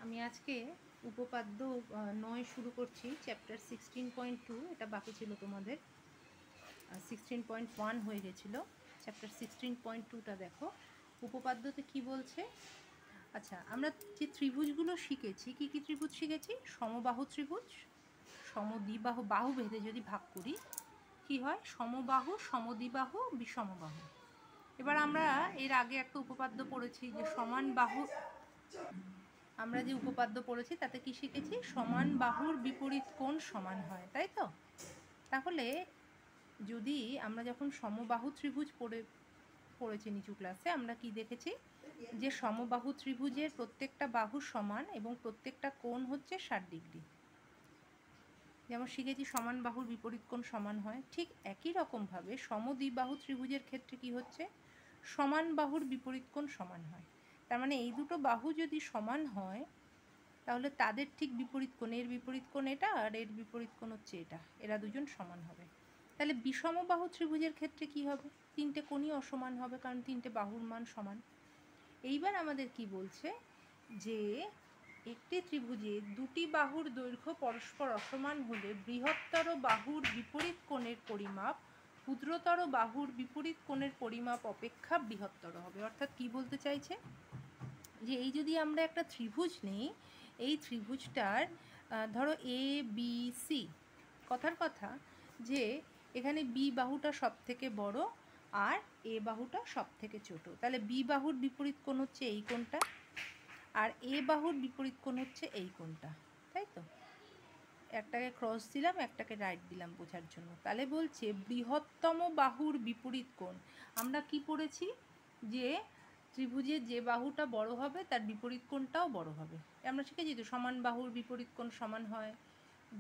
আমি আজকে উপপাদ্য 9 শুরু করছি, চ্যাপ্টার 16.2। এটা বাকি ছিল তোমাদের, 16.1 হয়ে গেছিলো। চ্যাপ্টার 16.2টা দেখো, উপপাদ্যতে কি বলছে। আচ্ছা, আমরা যে ত্রিভুজগুলো শিখেছি, কি কি ত্রিভুজ শিখেছি? সমবাহু ত্রিভুজ, সমদ্বিবাহু, বাহু ভেদে যদি ভাগ করি কি হয়? সমবাহু, সমদ্বিবাহু, বিষমবাহু। এবার আমরা এর আগে একটা উপপাদ্য পড়েছি যে সমান বাহু, আমরা যে উপপাদ্য পড়েছি তাতে কি শিখেছি? সমান বাহুর বিপরীত কোণ সমান হয়, তাই তো? তাহলে যদি আমরা যখন সমবাহু ত্রিভুজ পড়েছি নিচু ক্লাসে, আমরা কি দেখেছি? যে সমবাহু ত্রিভুজের প্রত্যেকটা বাহু সমান এবং প্রত্যেকটা কোণ হচ্ছে 60 ডিগ্রি। যেমন শিখেছি সমান বাহুর বিপরীত কোণ সমান হয়, ঠিক একই রকমভাবে সমদ্বিবাহু ত্রিভুজের ক্ষেত্রে কি হচ্ছে? সমান বাহুর বিপরীত কোণ সমান হয়। তার মানে এই দুটো বাহু যদি সমান হয় তাহলে তাদের ঠিক বিপরীত কোণ, এর বিপরীত কোণ এটা আর এর বিপরীত কোণ হচ্ছে এটা, এরা দুজন সমান হবে। তাহলে বিষমবাহু ত্রিভুজের ক্ষেত্রে কি হবে? তিনটে কোণই অসমান হবে, কারণ তিনটে বাহুর মান সমান। এইবার আমাদের কি বলছে যে একটি ত্রিভুজে দুটি বাহুর দৈর্ঘ্য পরস্পর অসমান হলে বৃহত্তর বাহুর বিপরীত কোণের পরিমাপ ক্ষুদ্রতর বাহুর বিপরীত কোণের পরিমাপ অপেক্ষা বৃহত্তর হবে। অর্থাৎ কি বলতে চাইছে? যে এই যদি আমরা একটা ত্রিভুজ নিই, এই ত্রিভুজটার ধরো এ বি সি, কথার কথা যে এখানে বি বাহুটা সব থেকে বড় আর এ বাহুটা সব থেকে ছোট, তাহলে বি বাহুর বিপরীত কোণ হচ্ছে এই কোণটা আর এ বাহুর বিপরীত কোণ হচ্ছে এই কোণটা, তাই তো? একটাকে ক্রস দিলাম, একটাকে রাইট দিলাম বোঝার জন্য। তাহলে বলছে বৃহত্তম বাহুর বিপরীত কোণ। আমরা কি পড়েছি? যে ত্রিভুজের যে বাহুটা বড় হবে তার বিপরীত কোণটাও বড় হবে। আমরা শিখেছি তো সমান বাহুর বিপরীত কোণ সমান হয়,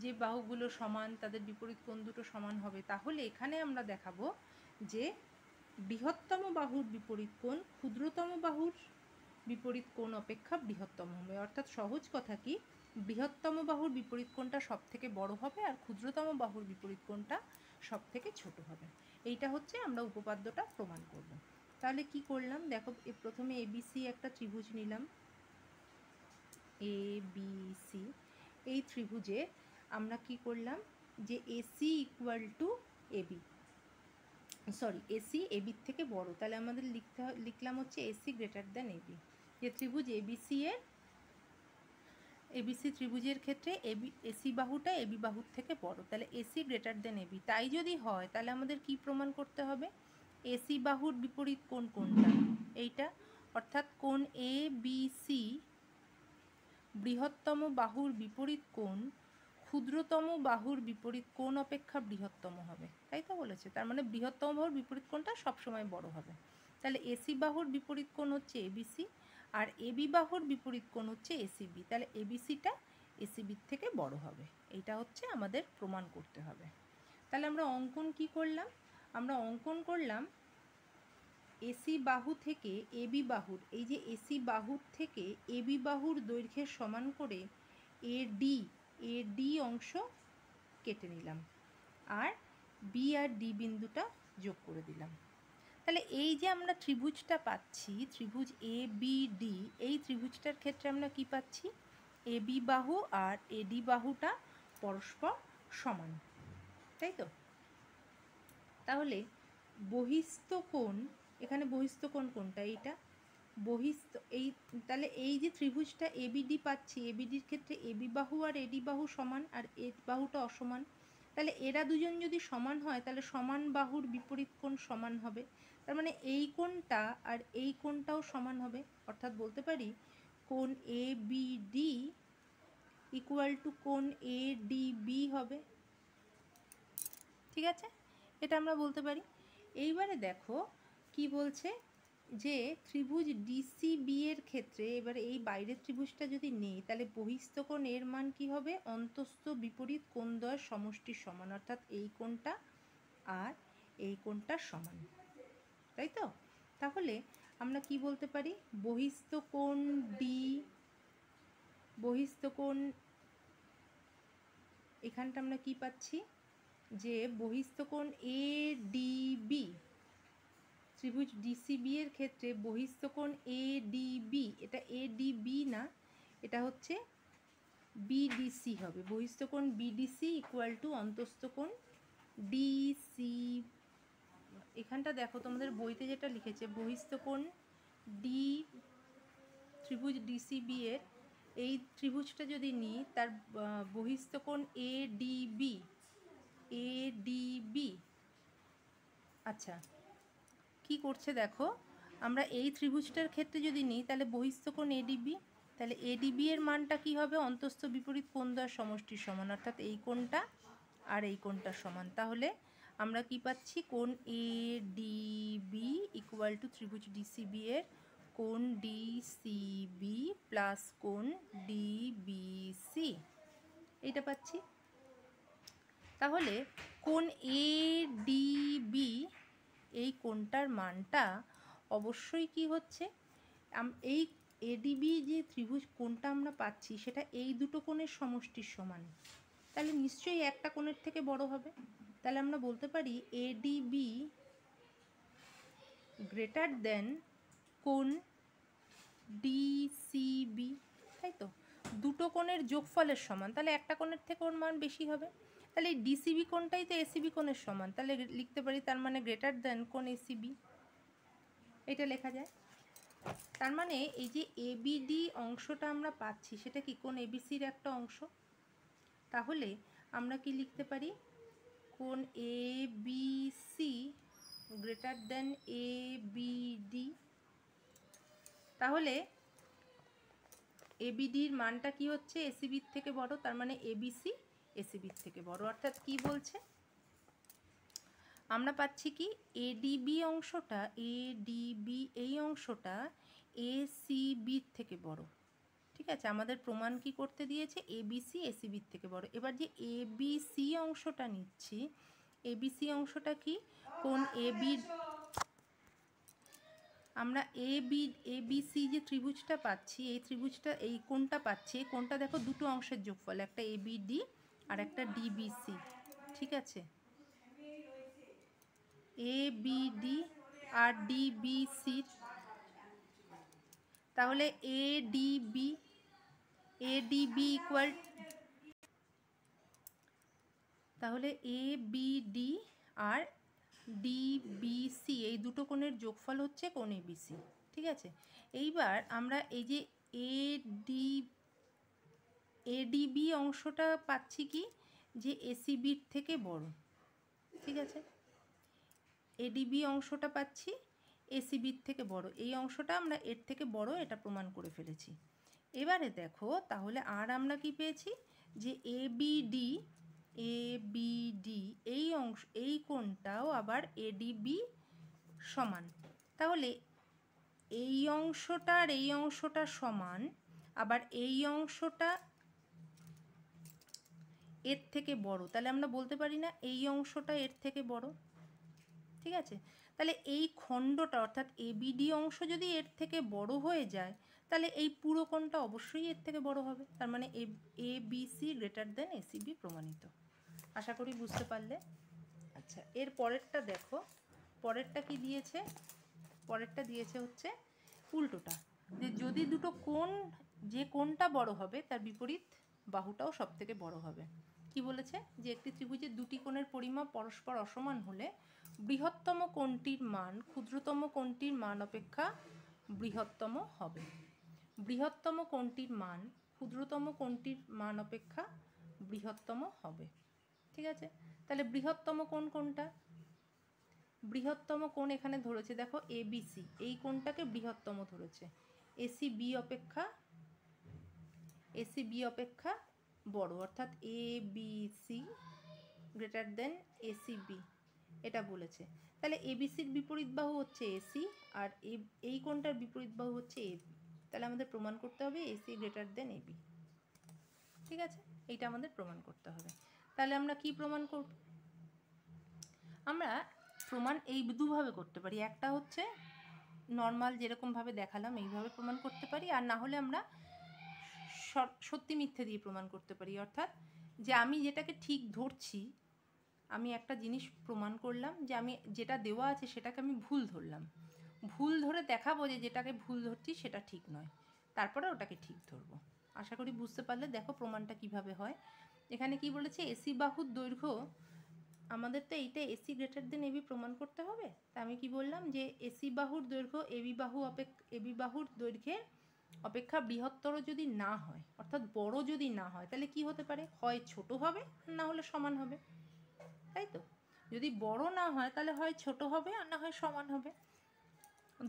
যে বাহুগুলো সমান তাদের বিপরীত কোণ দুটো সমান হবে। তাহলে এখানে আমরা দেখাবো যে বৃহত্তম বাহুর বিপরীত কোণ ক্ষুদ্রতম বাহুর বিপরীত কোণ অপেক্ষা বৃহত্তম হবে। অর্থাৎ সহজ কথা কি, বৃহত্তম বাহুর বিপরীত কোণটা সব থেকে বড় হবে আর ক্ষুদ্রতম বাহুর বিপরীত কোণটা সব থেকে ছোট হবে। এইটা হচ্ছে আমরা উপপাদ্যটা প্রমাণ করব। তাহলে কি করলাম দেখো, প্রথমে এবিসি একটা ত্রিভুজ নিলাম, এবিসি। এই ত্রিভুজে আমরা কি করলাম যে AC equal to AB, sorry AC এবির থেকে বড়, তাহলে আমাদের লিখলাম হচ্ছে এসি গ্রেটার দ্যান এবি। যে ত্রিভুজ এবিসি ত্রিভুজের ক্ষেত্রে এসি বাহুটা এবি বাহুর থেকে বড়, তাহলে এসি গ্রেটার দ্যান এবি। তাই যদি হয় তাহলে আমাদের কি প্রমাণ করতে হবে? এসি বাহুর বিপরীত কোণ কোনটা? এইটা। অর্থাৎ কোণ এ বি সি বৃহত্তম বাহুর বিপরীত কোণ ক্ষুদ্রতম বাহুর বিপরীত কোণ অপেক্ষা বৃহত্তম হবে, তাই তো বলেছে। তার মানে বৃহত্তম বাহুর বিপরীত কোণটা সবসময় বড় হবে। তাহলে এসি বাহুর বিপরীত কোণ হচ্ছে এবিসি আর এবি বাহুর বিপরীত কোণ হচ্ছে এসিবি, তাহলে এবিসিটা এসিবির থেকে বড় হবে। এইটা হচ্ছে আমাদের প্রমাণ করতে হবে। তাহলে আমরা অঙ্কন কি করলাম? আমরা অঙ্কন করলাম এসি বাহু থেকে এবি বাহুর, এই যে এসি বাহুর থেকে এবি বাহুর দৈর্ঘ্যের সমান করে এডি অংশ কেটে নিলাম আর বি আর ডি বিন্দুটা যোগ করে দিলাম। তাহলে এই যে আমরা ত্রিভুজটা পাচ্ছি, ত্রিভুজ এ বি ডি, এই ত্রিভুজটার ক্ষেত্রে আমরা কি পাচ্ছি? এবি বাহু আর এডি বাহুটা পরস্পর সমান, তাই তো? তাহলে বহিস্থ কোণ, এখানে বহিস্থ কোণ কোনটা? এইটা বহিস্থ। এই তাহলে এই যে ত্রিভুজটা এবিডি পাচ্ছি, এবিডির ক্ষেত্রে এবি বাহু আর এডি বাহু সমান আর এ বাহুটা অসমান। তাহলে এরা দুজন যদি সমান হয় তাহলে সমান বাহুর বিপরীত কোণ সমান হবে। তার মানে এই কোণটা আর এই কোণটাও সমান হবে। অর্থাৎ বলতে পারি কোণ A B D equal to কোণ এ ডি বি হবে। ঠিক আছে, এটা আমরা বলতে পারি। এইবারে দেখো কি বলছে যে ত্রিভুজ ডিসিবি এর ক্ষেত্রে, এবারে এই বাইরের ত্রিভুজটা যদি নেই তাহলে বহিস্থ কোণ এর মান কি হবে? অন্তস্থ বিপরীত কোণদ্বয়ের সমষ্টির সমান, অর্থাৎ এই কোণটা আর এই কোণটার সমান, তাই তো? তাহলে আমরা কি বলতে পারি? বহিস্থ কোণ ডি, বহিস্থ কোণ, এখানটা আমরা কি পাচ্ছি যে বহিস্থ কোণ এ ডি বি, ত্রিভুজ ডিসিবি এর ক্ষেত্রে বহিস্থ কোণ এ ডি বি, এটা এ ডি বি না, এটা হচ্ছে বিডিসি হবে, বহিস্থ কোণ বিডিসি ইকুয়াল টু অন্তস্থ কোণ ডিসি। এখানটা দেখো তোমাদের বইতে যেটা লিখেছে বহিস্থ কোণ ডি, ত্রিভুজ ডিসিবি এর এই ত্রিভুজটা যদি নিই তার বহিস্থ কোণ এডিবি, এডিবি। আচ্ছা কি করছে দেখো, আমরা এই ত্রিভুজটার ক্ষেত্রে যদি নিই তাহলে বহিস্থ কোণ এডিবি, তাহলে এডিবি এর মানটা কি হবে, অন্তস্থ বিপরীত কোণ দ্বয়ের সমষ্টির সমান, অর্থাৎ এই কোণটা আর এই কোণটার সমান। তাহলে আমরা কি পাচ্ছি, কোণ এডিবি ইকুয়াল টু ত্রিভুজ ডিসিবি এর কোণ ডিসিবি প্লাস কোণ ডিবিসি, এইটা পাচ্ছি। তাহলে কোণ এডিবি এই কোণটার মানটা অবশ্যই কি হচ্ছে, এই এডিবি যে ত্রিভুজ কোণটা আমরা পাচ্ছি সেটা এই দুটো কোণের সমষ্টির সমান, তাহলে নিশ্চয়ই একটা কোণের থেকে বড় হবে। তাহলে আমরা বলতে পারি এডিবি গ্রেটার দেন কোণ ডিসিবি, তাই তো, দুটো কোণের যোগফলের সমান, তাহলে একটা কোণের থেকে ওর মান বেশি হবে। তাহলে এই ডিসিবি কোণটাই তো এসিবি কোণের সমান, তাহলে লিখতে পারি তার মানে গ্রেটার দেন কোণ এসিবি, এটা লেখা যায়। তার মানে এই যে এবিডি অংশটা আমরা পাচ্ছি সেটা কি কোণ এবিসির একটা অংশ। তাহলে আমরা কি লিখতে পারি, কোণ এবিসি গ্রেটার দেন এবিডি। তাহলে এবিডির মানটা কি হচ্ছে, এসিবির থেকে বড়, তার মানে এবিসি এসিবির থেকে বড়। অর্থাৎ কি বলছে, আমরা পাচ্ছি কি এডিবি অংশটা, এডিবি এই অংশটা এসিবির থেকে বড়। ঠিক আছে, আমাদের প্রমাণ কি করতে দিয়েছে, এবিসি এসিবির থেকে বড়। এবার যে এবিসি অংশটা নিচ্ছি, এবিসি অংশটা কি, কোণ এবি, আমরা এবিসি যে ত্রিভুজটা পাচ্ছি, এই ত্রিভুজটা এই কোণটা পাচ্ছি, এই কোণটা দেখো দুটো অংশের যোগফল, একটা এবিডি আর একটা ডিবিসি। ঠিক আছে, এবিডি আর ডিবিসির, তাহলে এডিবি ইকুয়াল, তাহলে এবিডি আর ডিবিসি এই দুটো কোণের যোগফল হচ্ছে কোণ এবিসি। ঠিক আছে, এইবার আমরা এই যে এডিবি অংশটা পাচ্ছি কি, যে এসিবির থেকে বড়। ঠিক আছে, এডিবি অংশটা পাচ্ছি এসিবির থেকে বড়, এই অংশটা আমরা এর থেকে বড়, এটা প্রমাণ করে ফেলেছি। এবারে দেখো তাহলে আর আমরা কি পেয়েছি, যে এবিডি এই অংশ, এই কোণটাও আবার এডিবি সমান। তাহলে এই অংশটার এই অংশটা সমান, আবার এই অংশটা এর থেকে বড়, তাহলে আমরা বলতে পারি না এই অংশটা এর থেকে বড়। ঠিক আছে, তাহলে এই খণ্ডটা অর্থাৎ এবিডি অংশ যদি এর থেকে বড় হয়ে যায় তাহলে এই পুরো কোণটা অবশ্যই এর থেকে বড় হবে, তার মানে এবিসি গ্রেটার দেন এসিবি প্রমাণিত। আশা করি বুঝতে পারলে। আচ্ছা, এর পরেরটা দেখো, পরেরটা কি দিয়েছে, পরেরটা দিয়েছে হচ্ছে উল্টোটা, যে যদি দুটো কোণ, যে কোণটা বড় হবে তার বিপরীত বাহুটাও সব থেকে বড় হবে। কি বলেছে, যে একটি ত্রিভুজের দুটি কোণের পরিমাপ পরস্পর অসমান হলে বৃহত্তম কোণটির মান ক্ষুদ্রতম কোণটির মান অপেক্ষা বৃহত্তম হবে। বৃহত্তম কোণটির মান ক্ষুদ্রতম কোণটির মান অপেক্ষা বৃহত্তম হবে। ঠিক আছে, তাহলে বৃহত্তম কোণ কোনটা, বৃহত্তম কোণ এখানে ধরেছে দেখো এবিসি, এই কোণটাকে বৃহত্তম ধরেছে, এসিবি অপেক্ষা বড়, অর্থাৎ এবিসি গ্রেটার দেন এসিবি, এটা বলেছে। তাহলে এবিসির বিপরীত বাহু হচ্ছে এসি, আর এই কোণটার বিপরীত বাহু হচ্ছে এবি, তাহলে আমাদের প্রমাণ করতে হবে এসি গ্রেটার দেন এবি। ঠিক আছে, এইটা আমাদের প্রমাণ করতে হবে। তাহলে আমরা কি প্রমাণ করব, আমরা প্রমাণ এই দুভাবে করতে পারি, একটা হচ্ছে নর্মাল যেরকমভাবে দেখালাম এইভাবে প্রমাণ করতে পারি, আর না হলে আমরা সত্যি মিথ্যে দিয়ে প্রমাণ করতে পারি। অর্থাৎ যে আমি যেটাকে ঠিক ধরছি, আমি একটা জিনিস প্রমাণ করলাম যে আমি যেটা দেওয়া আছে সেটাকে আমি ভুল ধরলাম, ভুল ধরে দেখাবো যে যেটাকে ভুল ধরছি সেটা ঠিক নয়, তারপরে ওটাকে ঠিক ধরবো। আশা করি বুঝতে পারলে। দেখো প্রমাণটা কিভাবে হয়। এখানে কি বলেছে, এসি বাহুর দৈর্ঘ্য, আমাদের তো এইটা এসি গ্রেটার দেন এবি প্রমাণ করতে হবে। তা আমি কি বললাম যে এসি বাহুর দৈর্ঘ্য এবি বাহুর দৈর্ঘ্যের অপেক্ষা বৃহত্তর যদি না হয়, অর্থাৎ বড় যদি না হয়, তাহলে কি হতে পারে, হয় ছোট হবে না হলে সমান হবে, তাই তো? যদি বড় না হয় তাহলে হয় ছোট হবে আর না হয় সমান হবে,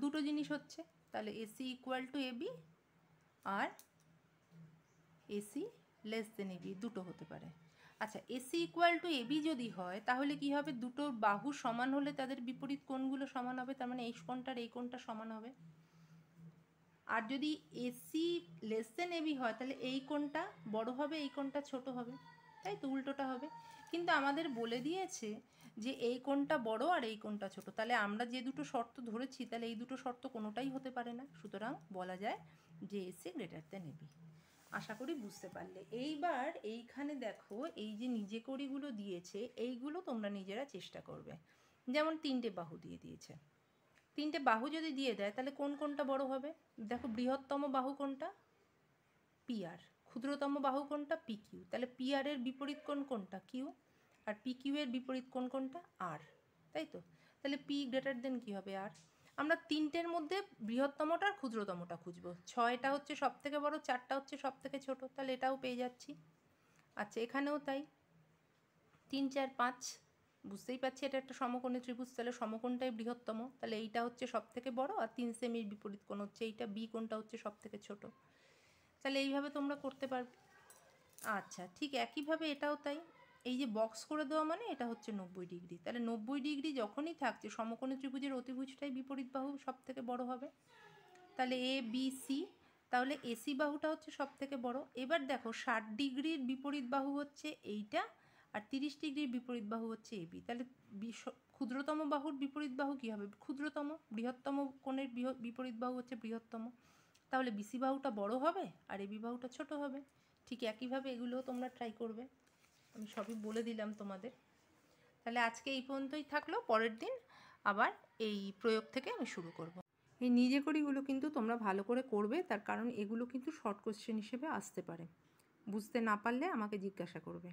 দুটো জিনিস হচ্ছে। তাহলে এসি ইকুয়াল টু এবি আর এসি লেস দেন এবি দুটো হতে পারে। আচ্ছা, এসি ইকুয়াল টু এবি যদি হয় তাহলে কি হবে, দুটো বাহু সমান হলে তাদের বিপরীত কোণগুলো সমান হবে, তার মানে এই কোণটার এই কোণটা সমান হবে। আর যদি এসি লেস দেন এবি হয় তাহলে এই কোণটা বড় হবে, এই কোণটা ছোট হবে, তাই তো? উল্টোটা হবে। কিন্তু আমাদের বলে দিয়েছে যে এই কোণটা বড় আর এই কোণটা ছোট, তাহলে আমরা যে দুটো শর্ত ধরেছি তাহলে এই দুটো শর্ত কোনোটাই হতে পারে না, সুতরাং বলা যায় যে এসি গ্রেটার দেন এবি। আশা করি বুঝতে পারলে। এইবার এইখানে দেখো, এই যে নিজে করিগুলো দিয়েছে এইগুলো তোমরা নিজেরা চেষ্টা করবে। যেমন 3টে বাহু দিয়ে দিয়েছে, 3টে বাহু যদি দিয়ে দেয় তাহলে কোন কোনটা বড় হবে? দেখো, বৃহত্তম বাহু কোনটা? পিআর। ক্ষুদ্রতম বাহু কোনটা? পিকিউ। তাহলে পিআর এর বিপরীত কোণ কোনটা? কিউ। আর পিকিউ এর বিপরীত কোণ কোনটা? আর, তাই তো? তাহলে পি গ্রেটার দেন কী হবে? আর। আমরা 3টের মধ্যে বৃহত্তমটা আর ক্ষুদ্রতমটা খুঁজবো। 6টা হচ্ছে সব থেকে বড়, 4টা হচ্ছে সব থেকে ছোট, তাহলে এটাও পেয়ে যাচ্ছি। আচ্ছা, এখানেও তাই, 3, 4, 5, বুঝতেই পারছি এটা একটা সমকোণী ত্রিভুজ, তাহলে সমকোণটাই বৃহত্তম, তাহলে এইটা হচ্ছে সব থেকে বড় আর 3 সেমির বিপরীত কোণ হচ্ছে এইটা, বি কোণটা হচ্ছে সব থেকে ছোট। তাহলে এইভাবে তোমরা করতে পারবে। আচ্ছা, ঠিক একইভাবে এটাও তাই। এই যে বক্স করে দেওয়া মানে এটা হচ্ছে 90 ডিগ্রি, তাহলে 90 ডিগ্রি যখনই থাকছে সমকোণী ত্রিভুজের অতিভুজটাই বিপরীত বাহু সব থেকে বড় হবে, তাহলে এ বি সি, তাহলে এসি বাহুটা হচ্ছে সব থেকে বড়। এবার দেখো 60 ডিগ্রির বিপরীত বাহু হচ্ছে এইটা আর 30 ডিগ্রির বিপরীত বাহু হচ্ছে এবি, তাহলে ক্ষুদ্রতম বাহুর বিপরীত বাহু কী হবে? ক্ষুদ্রতম। বৃহত্তম কোণের বিপরীত বাহু হচ্ছে বৃহত্তম, তাহলে বিসি বাহুটা বড় হবে আর এবি বাহুটা ছোট হবে। ঠিক একইভাবে এগুলোও তোমরা ট্রাই করবে, আমি সবই বলে দিলাম তোমাদের। তাহলে আজকে এই পর্যন্তই থাকলো, পরের দিন আবার এই প্রয়োগ থেকে আমি শুরু করব। এই নিজে করিগুলো কিন্তু তোমরা ভালো করে করবে, তার কারণ এগুলো কিন্তু শর্ট কোশ্চেন হিসেবে আসতে পারে। বুঝতে না পারলে আমাকে জিজ্ঞাসা করবে।